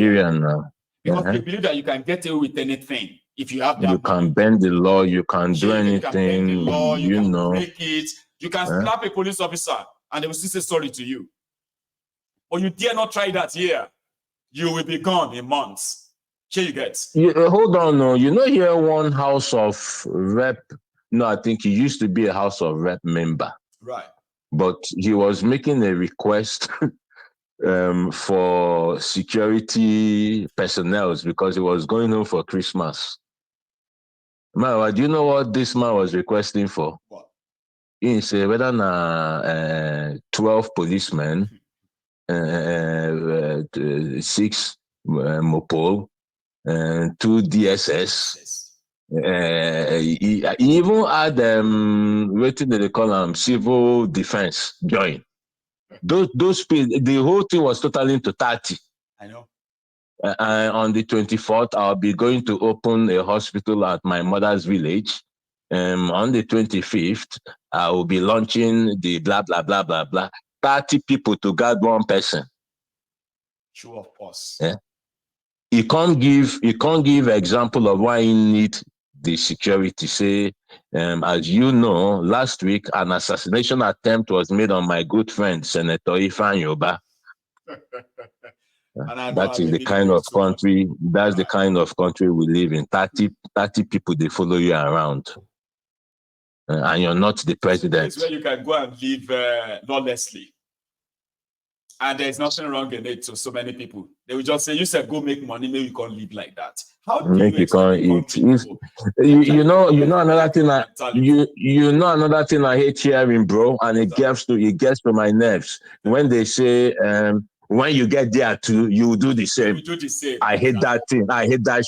Nigerian now. Because they believe that you can get away with anything if you have that You can bend the law, you can do anything. You can bend the law, you can know. break it, you can slap a police officer and they will still say sorry to you. But you dare not try that here. You will be gone in months. Here you get. Hold on, no. You know here one House of Rep. No, I think he used to be a House of Rep member. Right. But he was making a request for security personnel because he was going home for Christmas. Man, do you know what this man was requesting for? What? He said whether 12 policemen, 6 Mopol, and 2 DSS. He even had what do they call them? Civil defense join. Those people, the whole thing was totaling to 30. I know. On the 24th, I'll be going to open a hospital at my mother's village. On the 25th, I will be launching the blah, blah, blah, blah, blah. 30 people to guard one person. Sure, of course. Yeah. You can't give example of why you need the security. Say, as you know, last week, an assassination attempt was made on my good friend, Senator Ifan Yoba. That is the kind of country. That's the kind of country we live in. 30 people they follow you around, and you're not the president. It's where you can go and live lawlessly, and there's nothing wrong in it. So many people they will just say, "You said go make money, maybe you can't live like that." How do make you can't eat? You know another thing. You know another thing I hate hearing, bro, and it gets to my nerves when they say. When you get there too, you do the same. You do the same. I hate that thing. I hate that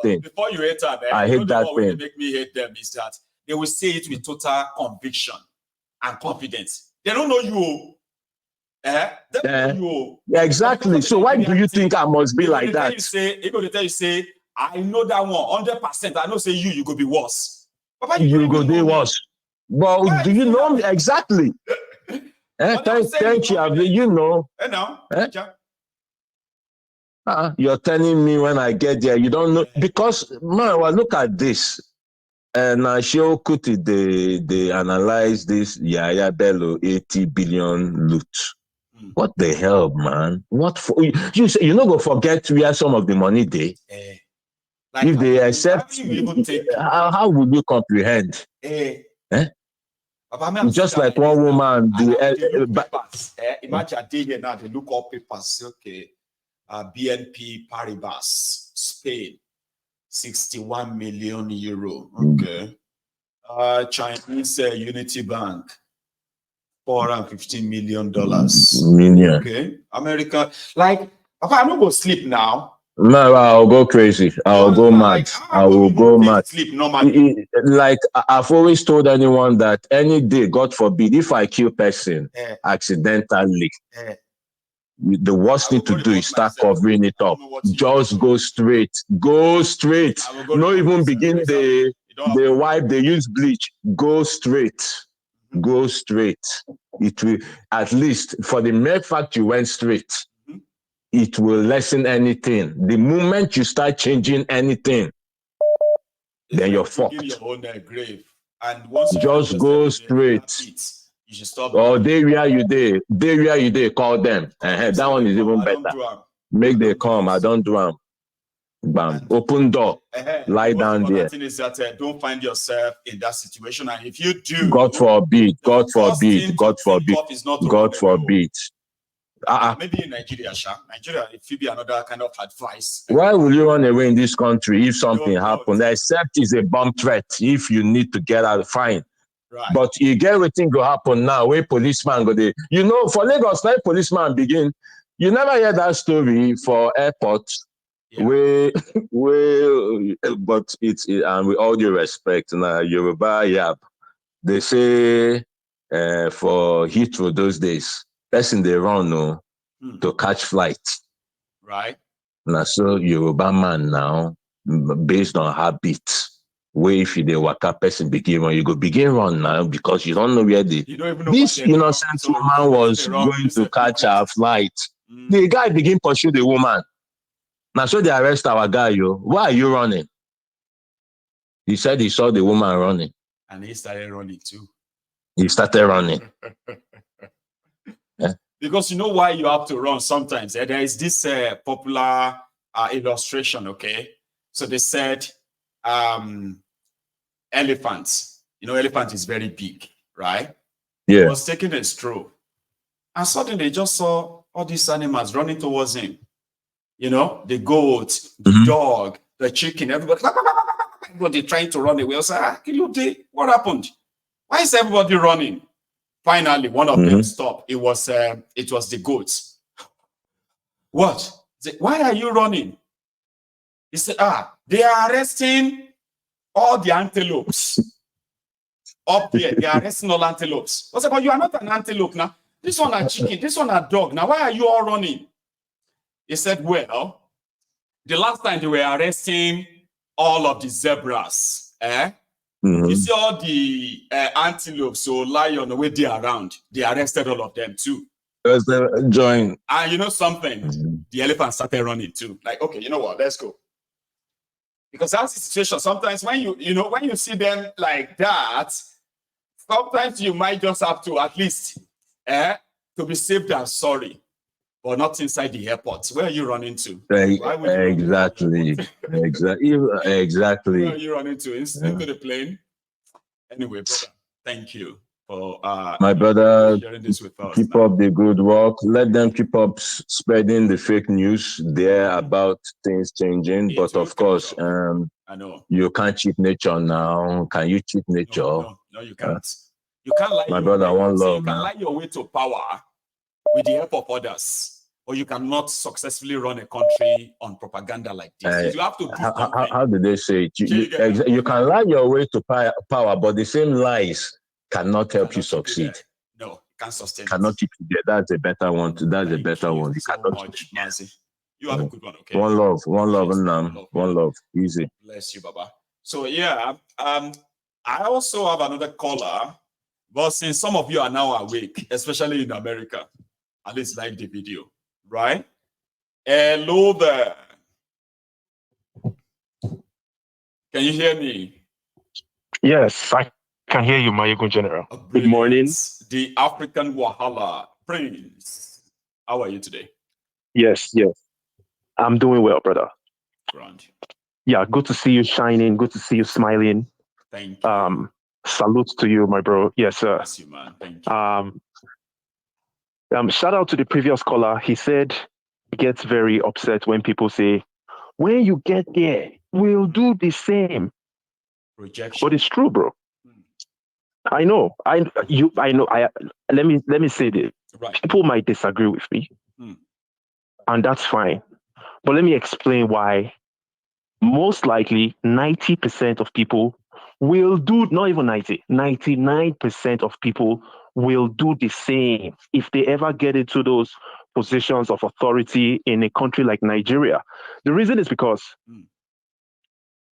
thing. Before you hate that, I hate that thing. What make me hate them is that they will say it with total conviction and confidence. They don't know you. They don't know you. Yeah, exactly. So why do you think I must be like that? They're going to tell you, say, I know that one, 100%. I know, say you go be worse. Papa, you go be worse. But do you know me? Exactly. Thank you. You know. You're telling me when I get there, you don't know. Because, man, well, look at this. And Sheo Kuti, they analyze this Yaya Bello 80 billion loot. What the hell, man? What for? You say you not go forget where some of the money they. Like if they accept, how would you comprehend? Just like one woman, imagine a day here now, they look up papers, okay. BNP Paribas, Spain, 61 million euro, okay. Chinese Unity Bank, $415 million. Okay. America, like, I'm not going to sleep now. No, I'll go crazy. I'll go mad. I will go mad. Sleep normally. Like I've always told anyone that any day, God forbid, if I kill person accidentally, the worst thing to do is start covering it up. Just go straight. Go straight. Not even begin the wipe. They use bleach. Go straight. Go straight. It will, at least for the mere fact you went straight, it will lessen anything. The moment you start changing anything, then you're fucked. Your own grave. And once just go straight. You should stop. Or they where you there, call them. That one is even better. Make them come. I don't do them. Bam. Open door. Lie down there. The thing is that don't find yourself in that situation. And if you do, God forbid. God forbid. God forbid. God forbid. Maybe in Nigeria, if you be another kind of advice. Why will you run away in this country if something happens? Except it's a bomb threat. If you need to get out, fine. Right. But you get everything go happen now. Where policeman go there? You know, for Lagos, like policeman begin. You never hear that story for airport. Yeah. But it's and with all due respect, now Yoruba Yab, they say for Heathrow those days. Person they run to catch flight. Right. Now so Yoruba man now, based on habit, where if you waka person begin run, you go begin run now because you don't know where this innocent woman was going to catch her flight. The guy begin pursue the woman. Now, so they arrest our guy, yo. Why are you running? He said he saw the woman running. And he started running too. He started running. Yeah. Because you know why you have to run sometimes. There is this popular illustration, okay? So they said elephants. You know, elephant is very big, right? Yeah. He was taking a stroll. And suddenly they just saw all these animals running towards him. You know, the goat, the dog, the chicken, everybody trying to run away. I was like, what happened? Why is everybody running? Finally, one of them stopped. It was the goats. What? Why are you running? He said, they are arresting all the antelopes up there. They are arresting all antelopes. I said, but you are not an antelope now. This one are chicken. This one are dog. Now, why are you all running? He said, well, the last time they were arresting all of the zebras, you see all the antelopes, so lion, the way they are around, they arrested all of them too. Because they joined. And you know something? The elephant started running too. Like, okay, you know what? Let's go. Because that's the situation. Sometimes when when you see them like that, sometimes you might just have to at least to be safe than sorry. But not inside the airport. Where are you running to? Exactly. Exactly. Where are you running to? Into the plane? Anyway, brother, thank you for my brother, sharing this with us. keep up the good work. Let them keep up spreading the fake news there about things changing. But of course, I know you can't cheat nature now. Can you cheat nature? No, you can't. You can't lie. My brother, one love. You can lie your way to power with the help of others, or you cannot successfully run a country on propaganda like this. You have to do something. How did they say it? You can lie your way to power, but the same lies cannot help you succeed. No, it can't sustain. Cannot keep you there. That's a better one. That's a better one. You cannot much, Mazi. You have a good one, okay? One love, one love. Easy. Bless you, Baba. So yeah, I also have another caller, but since some of you are now awake, especially in America, at least like the video, right? Hello there. Can you hear me? Yes, I can hear you, my General. Good morning. The African Wahala Prince. How are you today? Yes. I'm doing well, brother. Grand. Yeah, good to see you shining. Good to see you smiling. Thank you. Salute to you, my bro. Yes, sir. Bless you, man. Thank you. Shout out to the previous caller. He said he gets very upset when people say, when you get there, we'll do the same. Rejection. But it's true, bro. I know. Let me say this. Right. People might disagree with me, and that's fine. But let me explain why. Most likely, 90% of people will do, not even 90, 99% of people will do the same if they ever get into those positions of authority in a country like Nigeria. The reason is because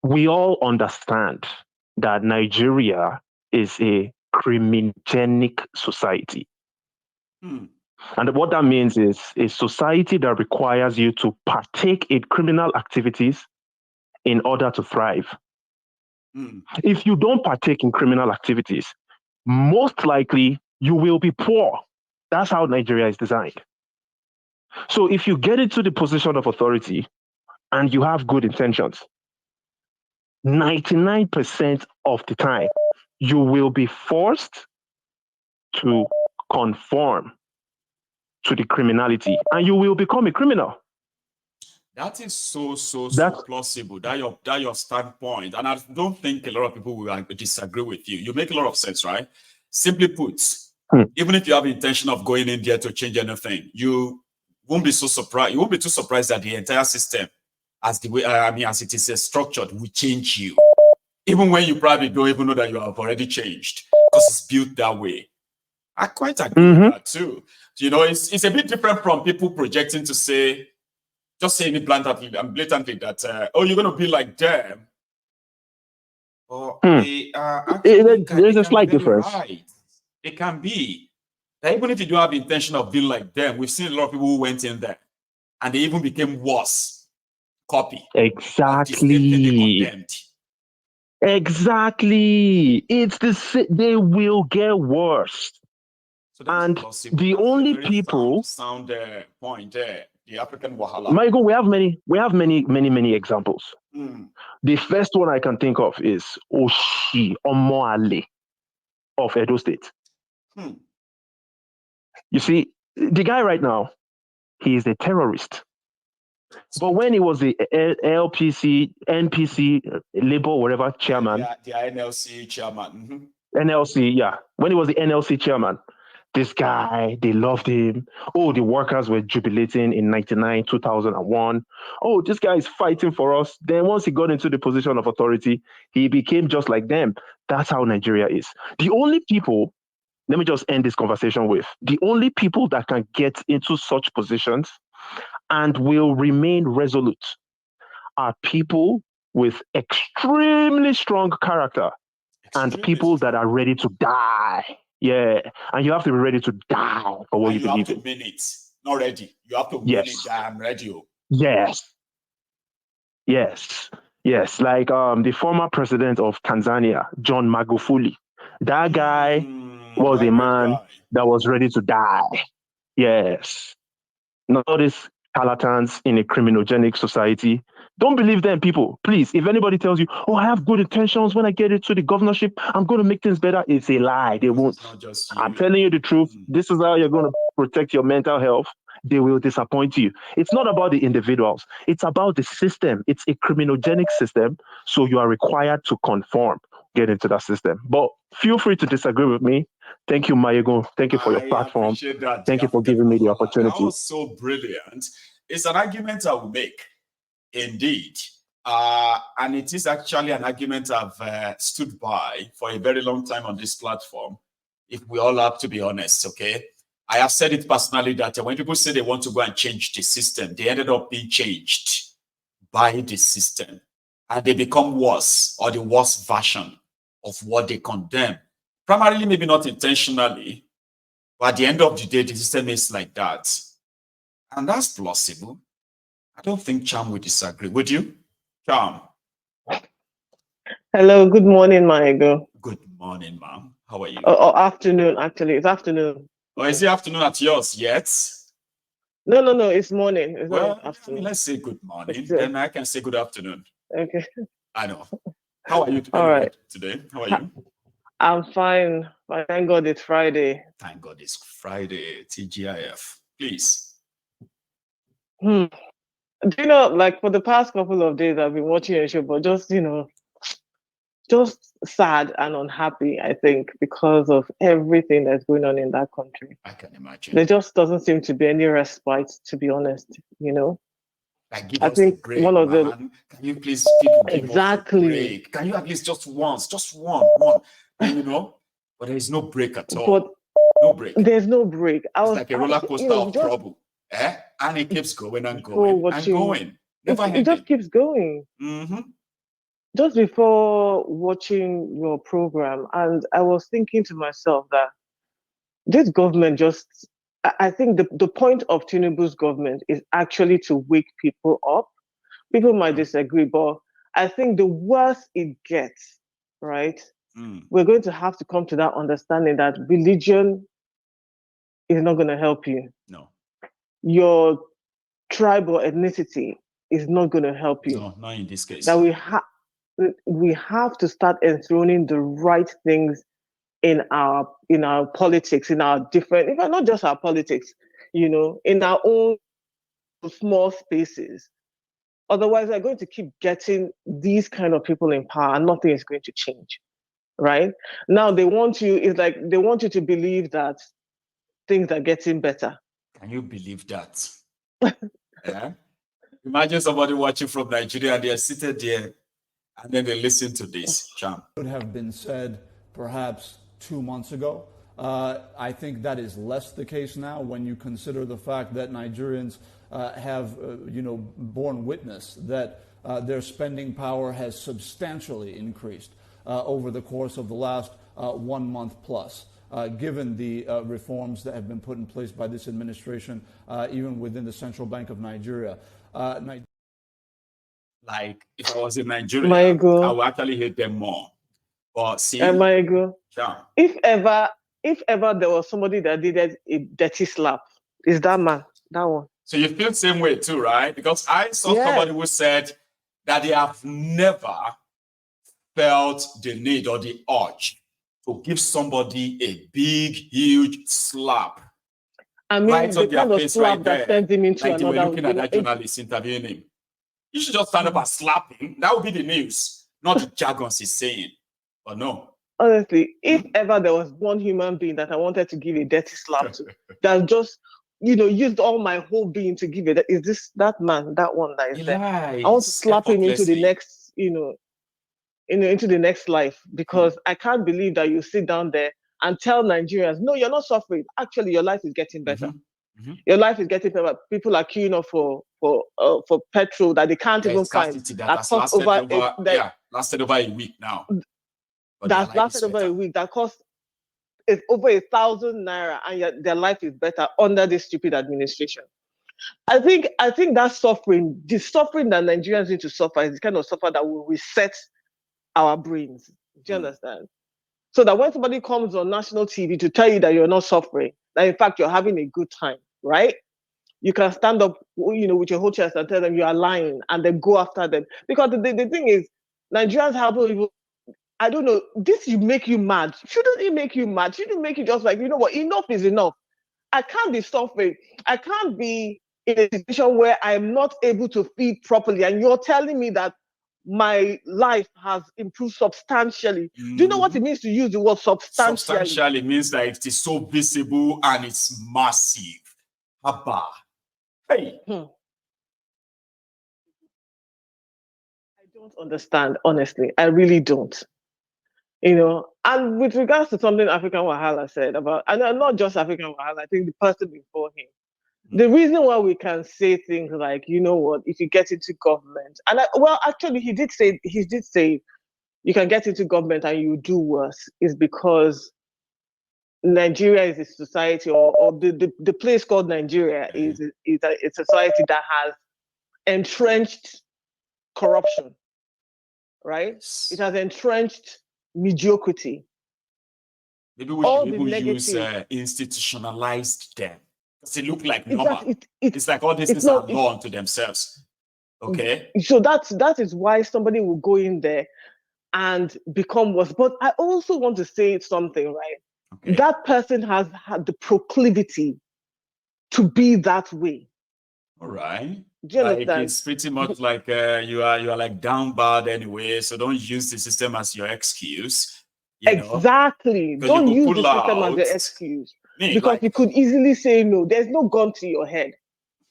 we all understand that Nigeria is a criminogenic society. And what that means is a society that requires you to partake in criminal activities in order to thrive. If you don't partake in criminal activities, most likely you will be poor. That's how Nigeria is designed. So if you get into the position of authority and you have good intentions, 99% of the time, you will be forced to conform to the criminality and you will become a criminal. That is so plausible. That your standpoint, and I don't think a lot of people will disagree with you. You make a lot of sense, right? Simply put, even if you have the intention of going in there to change anything, you won't be so surprised. You won't be too surprised that the entire system, as the way as it is structured, will change you, even when you probably don't even know that you have already changed, because it's built that way. I quite agree with that too. You know, it's a bit different from people projecting to say, just saying it blatantly that, you're going to be like them. Or there's a slight difference. Right. It can be. That even if you don't have the intention of being like them, we've seen a lot of people who went in there and they even became worse. copy of the same thing they Exactly. condemned. Exactly. They will get worse. So that's And plausible. the That's only a very people, sound point there. The African Wahala. Michael, we have many examples. The first one I can think of is Oshi Omoale of Edo State. You see, the guy right now, he is a terrorist. But when he was the LPC, NPC, Labour, whatever chairman, the NLC chairman. NLC, yeah. When he was the NLC chairman, this guy, they loved him. Oh, the workers were jubilating in 99, 2001. Oh, this guy is fighting for us. Then once he got into the position of authority, he became just like them. That's how Nigeria is. The only people, let me just end this conversation with, the only people that can get into such positions and will remain resolute are people with extremely strong character and people that are ready to die. Yeah. And you have to be ready to die for what you believe in. You have to mean it. Not ready. You have to mean it. I'm ready. Yes. Yes. Yes. Like the former president of Tanzania, John Magufuli. That guy was a man that was ready to die. Yes. Not these charlatans in a criminogenic society. Don't believe them, people. Please, if anybody tells you, oh, I have good intentions when I get into the governorship, I'm going to make things better, it's a lie. They won't. I'm telling you the truth. This is how you're going to protect your mental health. They will disappoint you. It's not about the individuals. It's about the system. It's a criminogenic system. So you are required to conform, get into that system. But feel free to disagree with me. Thank you, Mayego. Thank you for your platform. I appreciate that. Thank you for giving me the opportunity. That was so brilliant. It's an argument I will make, indeed. And it is actually an argument I've stood by for a very long time on this platform, if we all have to be honest, okay? I have said it personally that when people say they want to go and change the system, they ended up being changed by the system. And they become worse, or the worst version of what they condemn. Primarily, maybe not intentionally, but at the end of the day, the system is like that. And that's plausible. I don't think Cham would disagree. Would you? Cham? Hello, good morning, Mayego. Good morning, ma'am. How are you? Oh, afternoon, actually. It's afternoon. Oh, is it afternoon at yours yet? No, it's morning. It's well, not afternoon. I mean, let's say good morning. Then I can say good afternoon. Okay. I know. How are you All right. today? How are you? I'm fine. Thank God it's Friday. Thank God it's Friday. TGIF. Please. Do you know, like for the past couple of days, I've been watching a show, but just sad and unhappy, I think, because of everything that's going on in that country. I can imagine. There just doesn't seem to be any respite, to be honest, Like, give I us think a break, one of man. Can you please, people, give exactly us a break? Can you at least just one, and, but there is no break at all. But no break. There's no break. It's like a roller coaster of trouble. And it keeps going and going and going. Never ending. It just keeps going. Just before watching your program, and I was thinking to myself that this government I think the point of Tinubu's government is actually to wake people up. People might disagree, but I think the worse it gets, right, we're going to have to come to that understanding that religion is not going to help you. No. Your tribe or ethnicity is not going to help you. No, not in this case. That we have to start enthroning the right things in our politics, in our different, even not just our politics, in our own small spaces. Otherwise, we're going to keep getting these kind of people in power and nothing is going to change, right? Now they want you to believe that things are getting better. Can you believe that? Yeah? Imagine somebody watching from Nigeria and they're seated there and then they listen to this, Cham. Would have been said perhaps 2 months ago. I think that is less the case now when you consider the fact that Nigerians have, borne witness that their spending power has substantially increased over the course of the last 1 month plus. Given the reforms that have been put in place by this administration, even within the Central Bank of Nigeria. Like, if I was in Nigeria, I would actually hate them more. But see, yeah. If ever there was somebody that did a dirty slap, is that man, that one. So you feel the same way too, right? Because I saw somebody who said that they have never felt the need or the urge to give somebody a big, huge slap. I mean, right the kind of slap that sends him into like another. They were looking at that journalist interviewing him. You should just stand up and slap him. That would be the news, not the jargons he's saying. But no. Honestly, if ever there was one human being that I wanted to give a dirty slap to, that just, used all my whole being to give it, is this that man, that one that is there? I want to slap him into the next, into the next life, because I can't believe that you sit down there and tell Nigerians, no, you're not suffering. Actually, your life is getting better. Your life is getting better. People are queuing up for petrol that they can't even find. That's lasted over a week now. That's lasted over a week. That costs it's over 1,000 naira, and yet their life is better under this stupid administration. I think that suffering, the suffering that Nigerians need to suffer, is the kind of suffering that will reset our brains. Do you understand? So that when somebody comes on national TV to tell you that you're not suffering, that in fact you're having a good time, right? You can stand up, with your whole chest and tell them you are lying, and then go after them. Because the thing is, Nigerians have people. I don't know, this make you mad. Shouldn't it make you mad? Shouldn't it make you just like, you know what, enough is enough. I can't be suffering. I can't be in a situation where I'm not able to feed properly, and you're telling me that my life has improved substantially. Do you know what it means to use the word substantially? Substantially means that it is so visible and it's massive. Haba. Hey. I don't understand, honestly. I really don't. And with regards to something African Wahala said about, and not just African Wahala, I think the person before him, the reason why we can say things like, you know what, if you get into government, and actually he did say you can get into government and you do worse, is because Nigeria is a society, or the place called Nigeria is a society that has entrenched corruption, right? It has entrenched mediocrity. Maybe we should even use institutionalized them, because they look like normal. It's like all these things are law unto themselves. Okay. So that is why somebody will go in there and become worse. But I also want to say something, right? Okay. That person has had the proclivity to be that way. All right. Like it's pretty much like you are like down bad anyway, so don't use the system as your excuse. Exactly. Don't use the system as your excuse. Because you could easily say no. There's no gun to your head.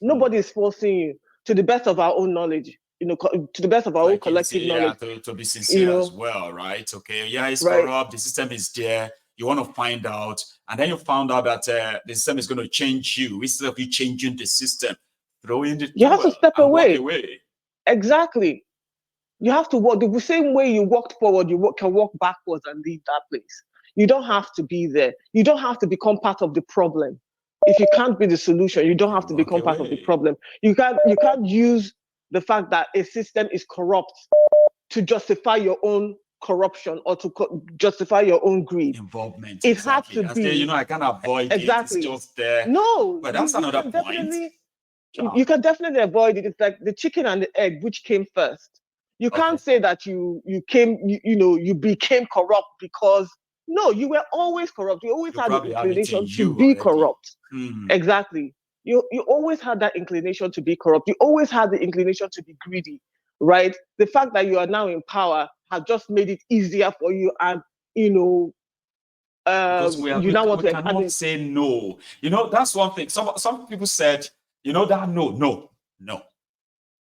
Nobody is forcing you, to the best of our own knowledge, to the best of our own collective knowledge. To be sincere as well, right? Okay. Yeah, it's corrupt. The system is there. You want to find out, and then you found out that the system is going to change you. Instead of you changing the system, you have to step away. Exactly. You have to walk the same way you walked forward. You can walk backwards and leave that place. You don't have to be there. You don't have to become part of the problem. If you can't be the solution, you don't have to become part of the problem. You can't use the fact that a system is corrupt to justify your own corruption or to justify your own greed. Involvement. It had to be. I can't avoid it. It's just there. No. But that's another point. You can definitely avoid it. It's like the chicken and the egg, which came first. You can't say that you became corrupt because no, you were always corrupt. You always had the inclination to be corrupt. Exactly. You always had that inclination to be corrupt. You always had the inclination to be greedy, right? The fact that you are now in power has just made it easier for you, and because we cannot say no. That's one thing. Some people said, that no.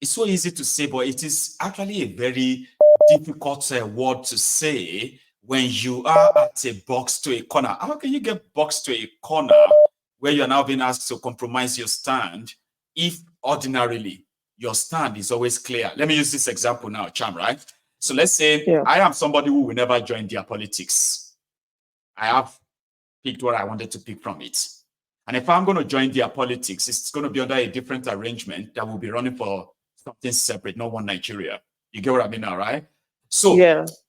It's so easy to say, but it is actually a very difficult word to say when you are at a box to a corner. How can you get boxed to a corner where you're now being asked to compromise your stand if ordinarily your stand is always clear? Let me use this example now, Cham, right? So let's say I am somebody who will never join their politics. I have picked what I wanted to pick from it. And if I'm going to join their politics, it's going to be under a different arrangement that will be running for something separate, not one Nigeria. You get what I mean now, right? So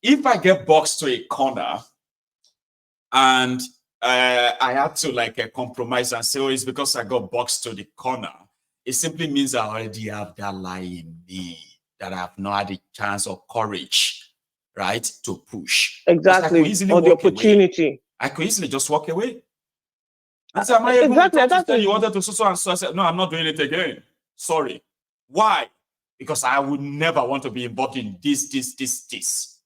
if I get boxed to a corner and I had to like compromise and say, oh, it's because I got boxed to the corner, it simply means I already have that lie in me that I have not had a chance or courage, right, to push. Exactly. Or the opportunity. Away. I could easily just walk away. I said, am I able to tell you wanted to so and so? I said, no, I'm not doing it again. Sorry. Why? Because I would never want to be involved in this.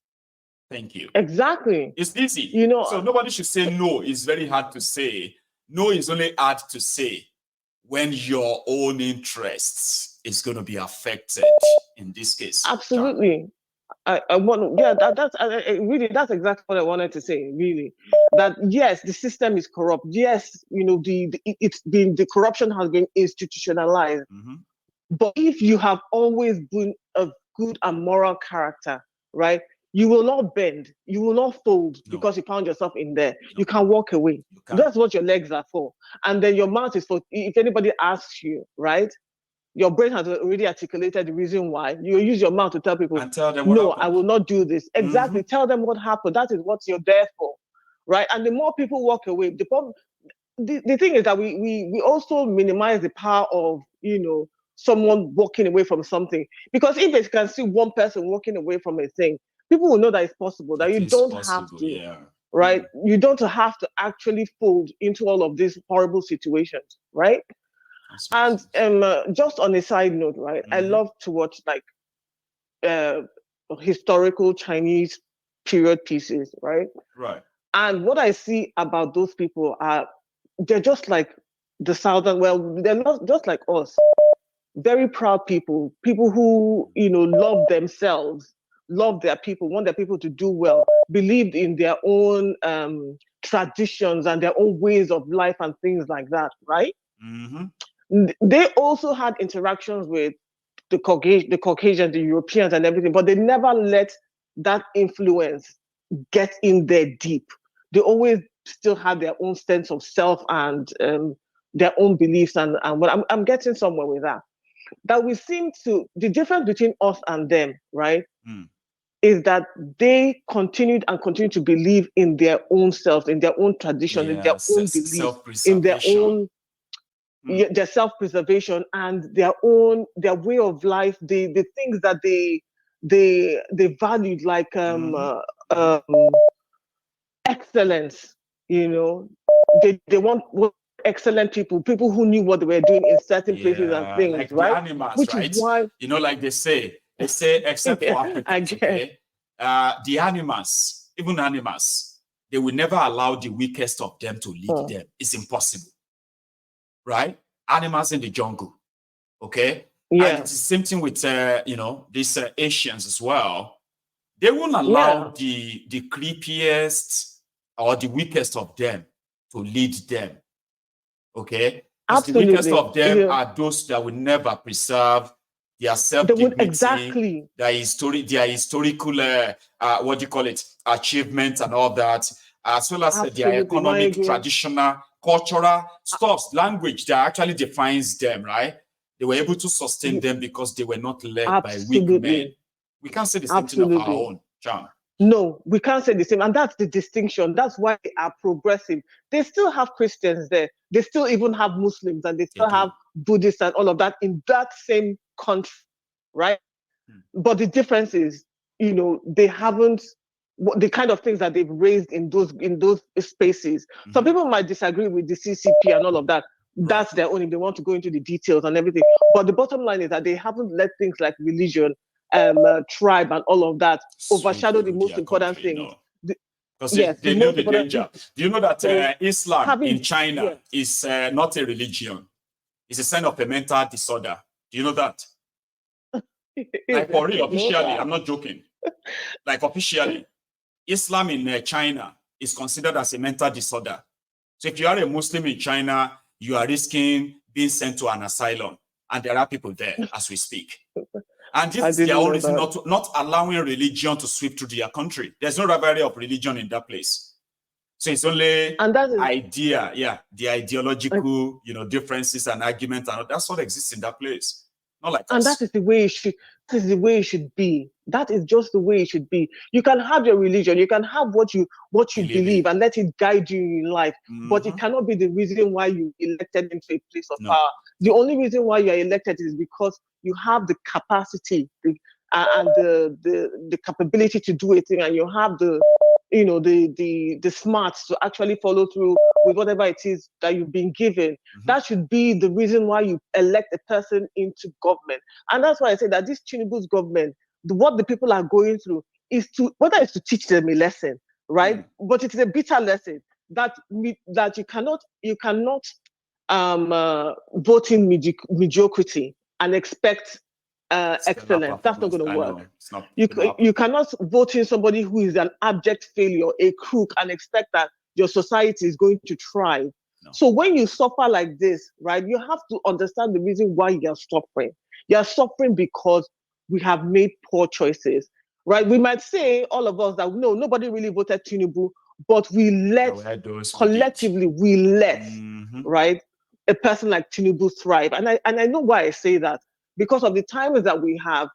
Thank you. Exactly. It's easy. You know, so nobody should say no. It's very hard to say. No is only hard to say when your own interests is going to be affected in this case. Absolutely. I want, that's really, that's exactly what I wanted to say, really. That yes, the system is corrupt. Yes, you know, the corruption has been institutionalized. But if you have always been a good and moral character, right, you will not bend, you will not fold because you found yourself in there. You can walk away. That's what your legs are for. And then your mouth is for, if anybody asks you, right, your brain has already articulated the reason why. You use your mouth to tell people, and tell them what no, happened. I will not do this. Exactly. Tell them what happened. That is what you're there for, right? And the more people walk away, the problem, the thing is that we also minimize the power of, you know, someone walking away from something. Because if they can see one person walking away from a thing, people will know that it's possible, that you don't have to, right? You don't have to actually fold into all of these horrible situations, right? And just on a side note, right, I love to watch like historical Chinese period pieces, right? Right. And what I see about those people are, they're just like the Southern, well, they're not just like us. Very proud people who, you know, love themselves, love their people, want their people to do well, believed in their own traditions and their own ways of life and things like that, right? They also had interactions with the Caucasians, the Europeans and everything, but they never let that influence get in there deep. They always still had their own sense of self and their own beliefs. And what I'm getting somewhere with that. That we seem to, the difference between us and them, right, is that they continued to believe in their own selves, in their own tradition, in their own beliefs, in their own their self-preservation and their way of life, the things that they valued, like excellence, you know. They want excellent people who knew what they were doing in certain places and things, like right? the animals, which right? is why, you know, like they say except for Africans, okay, the animals, even animals, they will never allow the weakest of them to lead them. It's impossible, right? Animals in the jungle, okay? And it's the same thing with you know, these Asians as well. They won't allow the creepiest or the weakest of them to lead them, okay? Absolutely. The weakest of them are those that will never preserve their self-dignity, their historical what do you call it, achievements and all that, as well as their economic, traditional, cultural stuff, language that actually defines them, right? They were able to sustain them because they were not led by weak men. We can't say the same thing of our own, John. No, we can't say the same. And that's the distinction. That's why they are progressive. They still have Christians there. They still even have Muslims, and they still have Buddhists and all of that in that same country, right? But the difference is, you know, they haven't, the kind of things that they've raised in those spaces. Some people might disagree with the CCP and all of that. That's their own, if they want to go into the details and everything. But the bottom line is that they haven't let things like religion, tribe and all of that overshadow the most important things. Because they know the danger. Do you know that Islam in China is not a religion? It's a sign of a mental disorder. Do you know that? Like for real, officially, I'm not joking. Like officially, Islam in China is considered as a mental disorder. So if you are a Muslim in China, you are risking being sent to an asylum. And there are people there as we speak. And this is their own reason not allowing religion to sweep through their country. There's no rivalry of religion in that place. So it's only idea, the ideological, you know, differences and arguments, and that's what exists in that place. Not like and us. that is the way it should. This is the way it should be. That is just the way it should be. You can have your religion, you can have what you believe and let it guide you in life, but it cannot be the reason why you elected into a place of power. The only reason why you are elected is because you have the capacity and the capability to do a thing, and you have the smarts to actually follow through with whatever it is that you've been given. That should be the reason why you elect a person into government. And that's why I say that this Tinubu's government, what the people are going through is whether it's to teach them a lesson, right? But it is a bitter lesson that you cannot vote in mediocrity and expect excellence. That's not going to work. You cannot vote in somebody who is an abject failure, a crook, and expect that your society is going to thrive. So when you suffer like this, right, you have to understand the reason why you are suffering. You are suffering because we have made poor choices, right? We might say, all of us, that no, nobody really voted Tinubu, but we let, collectively, we let, right, a person like Tinubu thrive. And I know why I say that. Because of the times that we have,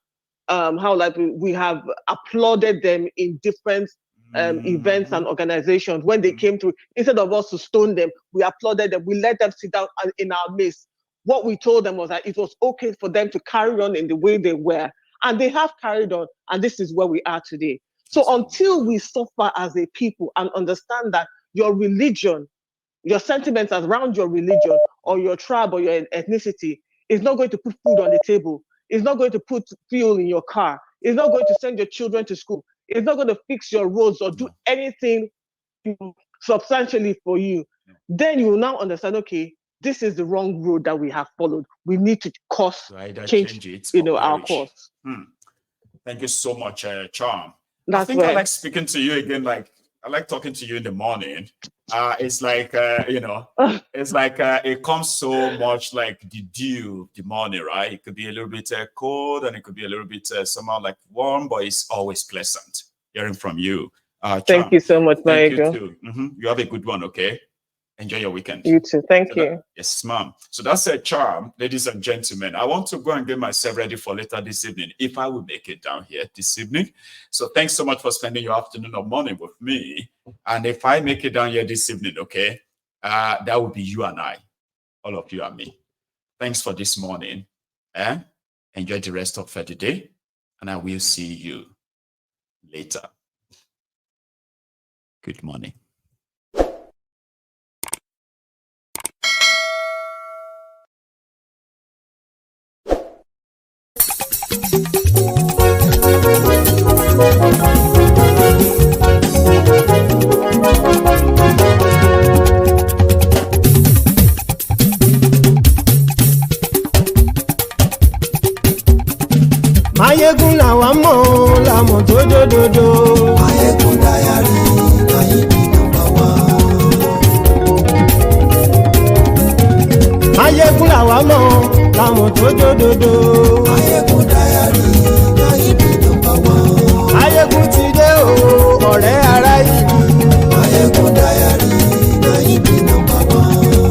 we have applauded them in different events and organizations when they came through. Instead of us to stone them, we applauded them. We let them sit down in our midst. What we told them was that it was okay for them to carry on in the way they were, and they have carried on. And this is where we are today. So until we suffer as a people and understand that your religion, your sentiments around your religion or your tribe or your ethnicity is not going to put food on the table. It's not going to put fuel in your car. It's not going to send your children to school. It's not going to fix your roads or do anything substantially for you. Then you will now understand, okay, this is the wrong road that we have followed. We need to change it, our course. Thank you so much, Charm. I think I like speaking to you again. I like talking to you in the morning. It's like, it's like it comes so much like the dew of the morning, right? It could be a little bit cold and it could be a little bit somehow like warm, but it's always pleasant hearing from you. Thank you so much, Thank you too. You have a good one, okay? Enjoy your weekend. You too. Thank you. Yes, ma'am. So that's a Charm, ladies and gentlemen. I want to go and get myself ready for later this evening, if I will make it down here this evening. So thanks so much for spending your afternoon or morning with me. And if I make it down here this evening, okay, that will be you and I, all of you and me. Thanks for this morning. Enjoy the rest of the day, and I will see you later. Good morning. Mayegun làwa mọ̀ làmọ̀ tó dòdòdò. Mayegun Diary Nayibi #1. Mayegun làwa mọ̀ làmọ̀ tó dòdòdò. Mayegun Diary Nayibi #1. Mayegun ti dé o ọ̀rẹ́ ara ìlú. Mayegun Diary Nayibi #1.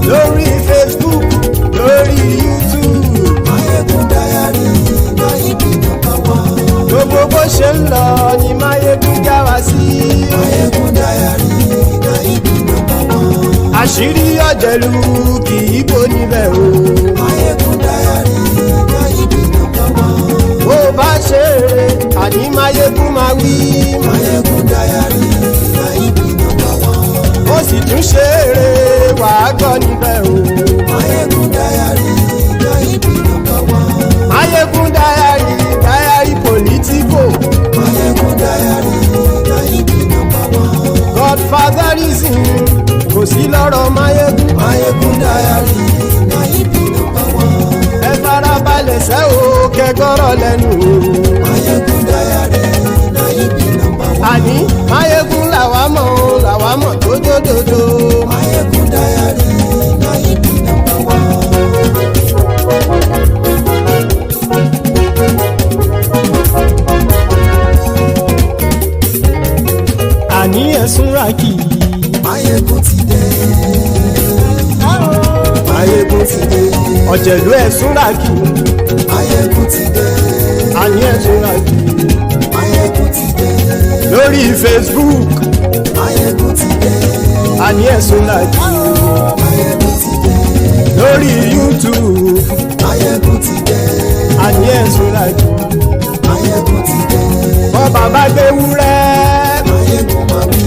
Lórí Facebook, lórí YouTube. Mayegun Diary Nayibi #1. Gbogbo bó ṣe ń lọ ni Mayegun já wa sí. Mayegun Diary Nayibi #1. Àṣírí ọ̀jẹ̀lú kì í bò níbẹ̀ o. Mayegun Diary Nayibi #1. Bó bá ṣe eré àní Mayegun máa wí. Mayegun Diary Nayibi #1. Ó sì tún ṣe eré wàá gbọ́ níbẹ̀ o. Mayegun Diary Nayibi #1. Mayegun Diary political. Mayegun Diary Nayibi #1. Godfatherism kò sí lọ́rọ̀ Mayegun. Mayegun Diary Nayibi #1. Ẹ farabalẹ̀ ṣẹ́ o kẹ́gọ́rọ̀ lẹ́nu o. Mayegun Diary Nayibi #1. Àní Mayegun làwa mọ̀ tó dòdòdò. Mayegun Diary Nayibi #1. Àní ẹ̀sùn ràkì. Mayegun ti dé. Mayegun ti dé. Ọ̀jẹ̀lú ẹ̀sùn ràkì. Máyégún ti dé. àní ẹ̀sùn láti. Máyégún ti dé. lórí Facebook. Máyégún ti dé. àní ẹ̀sùn láti. Máyégún ti dé. lórí YouTube. Máyégún ti dé. àní ẹ̀sùn láti. Máyégún ti dé. wọ́n bàbá gbé wúrẹ́. Máyégún máa wí.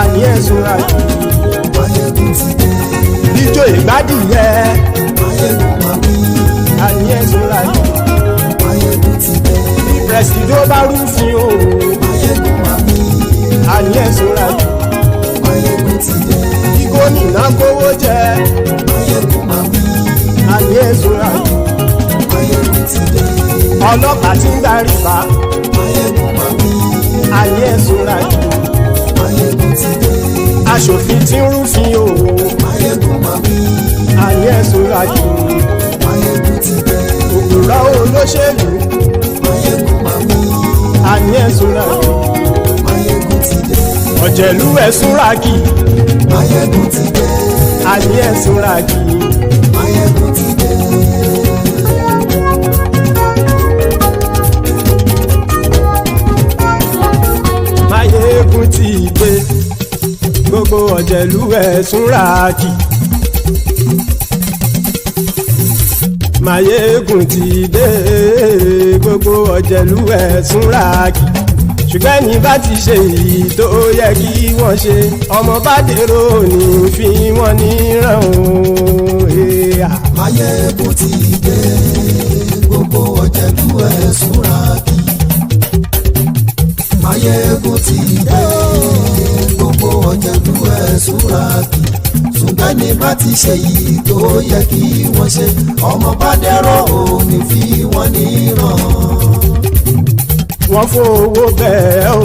àní ẹ̀sùn láti. Máyégún ti dé. ijó ìgbádìyẹ. Máyégún máa wí. àní ẹ̀sùn láti. Máyégún ti dé. bí pẹ̀sìdó bá rúfin o. Máyégún máa wí. àní ẹ̀sùn láti. Máyégún ti dé. bí gómìnà kówó jẹ. Máyégún máa wí. àní ẹ̀sùn láti. Máyégún ti dé. ọlọ́pàá tí ń darí bá. Máyégún máa wí. àní ẹ̀sùn láti. Máyégún ti dé. aṣòfin tí ń rúfin o. Máyégún máa wí. àní ẹ̀sùn láti. Máyégún ti dé. òpùrọ́ olóṣèlú. Máyégún máa wí. àní ẹ̀sùn láti. Máyégún ti dé. ọ̀jẹ̀lú ẹ̀sùn ràkì. Máyégún ti dé. àní ẹ̀sùn ràkì. Máyégún ti dé. Máyégún ti dé. gbogbo ọ̀jẹ̀lú ẹ̀sùn ràkì. Máyégún ti dé. gbogbo ọ̀jẹ̀lú ẹ̀sùn ràkì. ṣùgbọ́n ní bá ti ṣe èyí tó yẹ kí wọ́n ṣe ọmọ bá dèrò ní fi wọ́n níran o. Máyégún ti dé. Gbogbo ọ̀jẹ̀lú ẹ̀sùn ràkì. Máyégún ti dé. Gbogbo ọ̀jẹ̀lú ẹ̀sùn ràkì. ṣùgbọ́n ní bá ti ṣe yìí tó yẹ kí wọ́n ṣe ọmọ bá dẹ́rọ̀ òní fi wọ́n níran. wọ́n fowó bẹ́ẹ̀ o